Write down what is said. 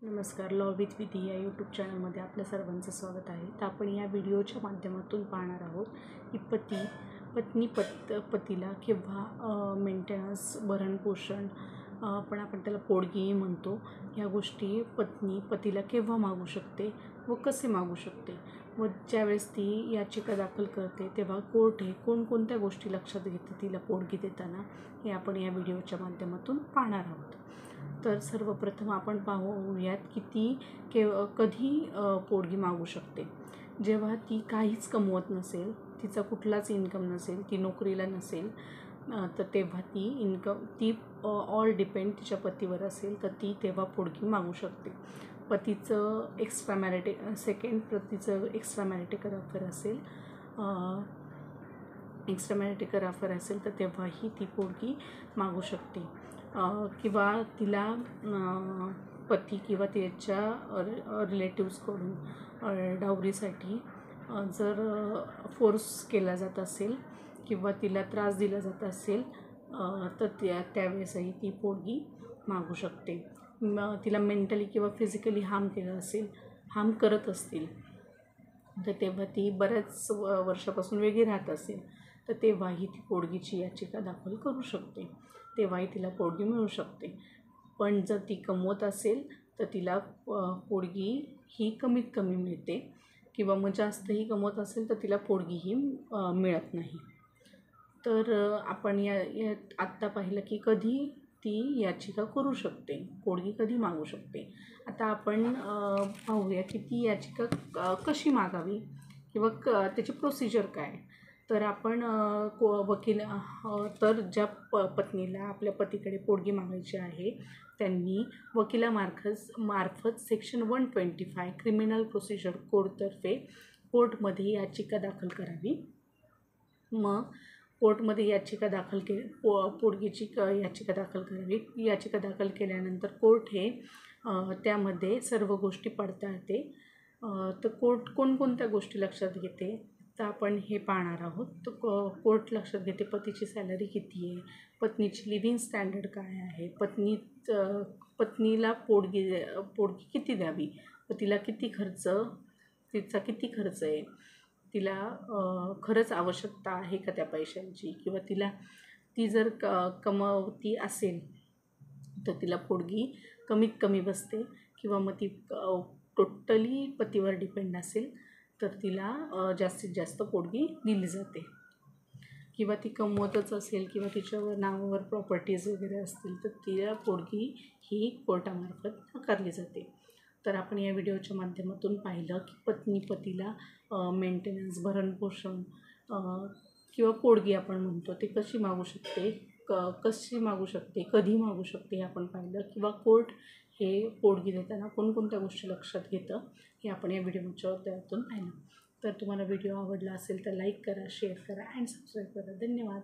नमस्कार. Law with विधी या यूट्यूब चॅनलमध्ये आपल्या सर्वांचं स्वागत आहे. तर आपण या व्हिडिओच्या माध्यमातून पाहणार आहोत की पत्नी पतीला किंवा मेंटेनन्स, भरणपोषण, पण आपण त्याला पोटगी म्हणतो, ह्या गोष्टी पत्नी पतीला केव्हा मागू शकते व कसे मागू शकते, व ज्यावेळेस ती याचिका दाखल करते तेव्हा कोर्ट हे कोणकोणत्या गोष्टी लक्षात घेते तिला पोटगी देताना, हे आपण या व्हिडिओच्या माध्यमातून पाहणार आहोत. तर सर्वप्रथम आपण पाहूयात की ती कधी पोटगी मागू शकते. जेव्हा ती काहीच कमवत नसेल, तिचा कुठलाच इन्कम नसेल, ती नोकरीला नसेल, तर तेव्हा ती ऑल डिपेंड तिच्या पतीवर असेल, तर ती तेव्हा पोटगी मागू शकते. पतीचं पतीचं एक्स्ट्रा मॅरिटिकल अफेअर असेल तर तेव्हाही ती पोटगी मागू शकते. किंवा तिला पती किंवा त्याच्या रिलेटिव्सकडून डावरीसाठी जर फोर्स केला जात असेल किंवा तिला त्रास दिला जात असेल, तर त्यावेळेसही ती पोटगी मागू शकते. तिला मेंटली किंवा फिजिकली हार्म करत असतील, तर तेव्हा ती बऱ्याच वर्षापासून वेगळी राहत असेल, तर तेव्हाही ती पोटगीची याचिका दाखल करू शकते. तेव्हाही तिला पोटगी मिळू शकते. पण जर ती कमवत असेल तर तिला पोटगी ही कमीत कमी मिळते, किंवा मग जास्तही कमवत असेल तर तिला पोटगीही मिळत नाही. तर आपण आत्ता पाहिलं की कधी ती याचिका करू शकते, पोटगी कधी मागू शकते. आता आपण पाहूया की ती याचिका कशी मागावी किंवा त्याची प्रोसिजर काय. तर आपण ज्या पत्नीला आपल्या पतीकडे पोटगी मागायची आहे, त्यांनी वकिलामार्फत सेक्शन 125 क्रिमिनल प्रोसिजर कोडतर्फे कोर्टमध्ये याचिका दाखल करावी. मग कोर्टमध्ये पोटगीची याचिका दाखल करावी. याचिका दाखल केल्यानंतर कोर्ट हे त्यामध्ये सर्व गोष्टी पडताळते. तर कोर्ट कोणकोणत्या गोष्टी लक्षात घेते तर आपण हे पाहणार आहोत. तर कोर्ट लक्षात घेते पतीची सॅलरी किती आहे, पत्नीची लिव्हिंग स्टँडर्ड काय आहे, पत्नीला पोटगी किती द्यावी, तिचा किती खर्च आहे, तिला खरंच आवश्यकता आहे का त्या पैशांची, किंवा ती जर कमवती असेल तर तिला पोटगी कमीत कमी बसते, किंवा मग ती टोटली पतीवर डिपेंड असेल तर तिला जास्तीत जास्त पोटगी दिली जाते. किंवा ती कमवतच असेल किंवा तिच्यावर नावावर प्रॉपर्टीज वगैरे असतील तर तिला पोटगी ही कोर्टामार्फत नाकारली जाते. तर आपण या व्हिडिओच्या माध्यमातून पाहिलं की पत्नी पतीला मेंटेनन्स, भरणपोषण किंवा पोटगी आपण म्हणतो ते कशी मागू शकते, कधी मागू शकते हे आपण पाहिलं. किंवा कोर्ट हे पोटगी देताना कोणकोणत्या गोष्टी लक्षात घेतं हे आपण या व्हिडिओच्या त्यातून पाहिलं. तर तुम्हाला व्हिडिओ आवडला असेल तर लाईक करा, शेअर करा अँड सबस्क्राईब करा. धन्यवाद.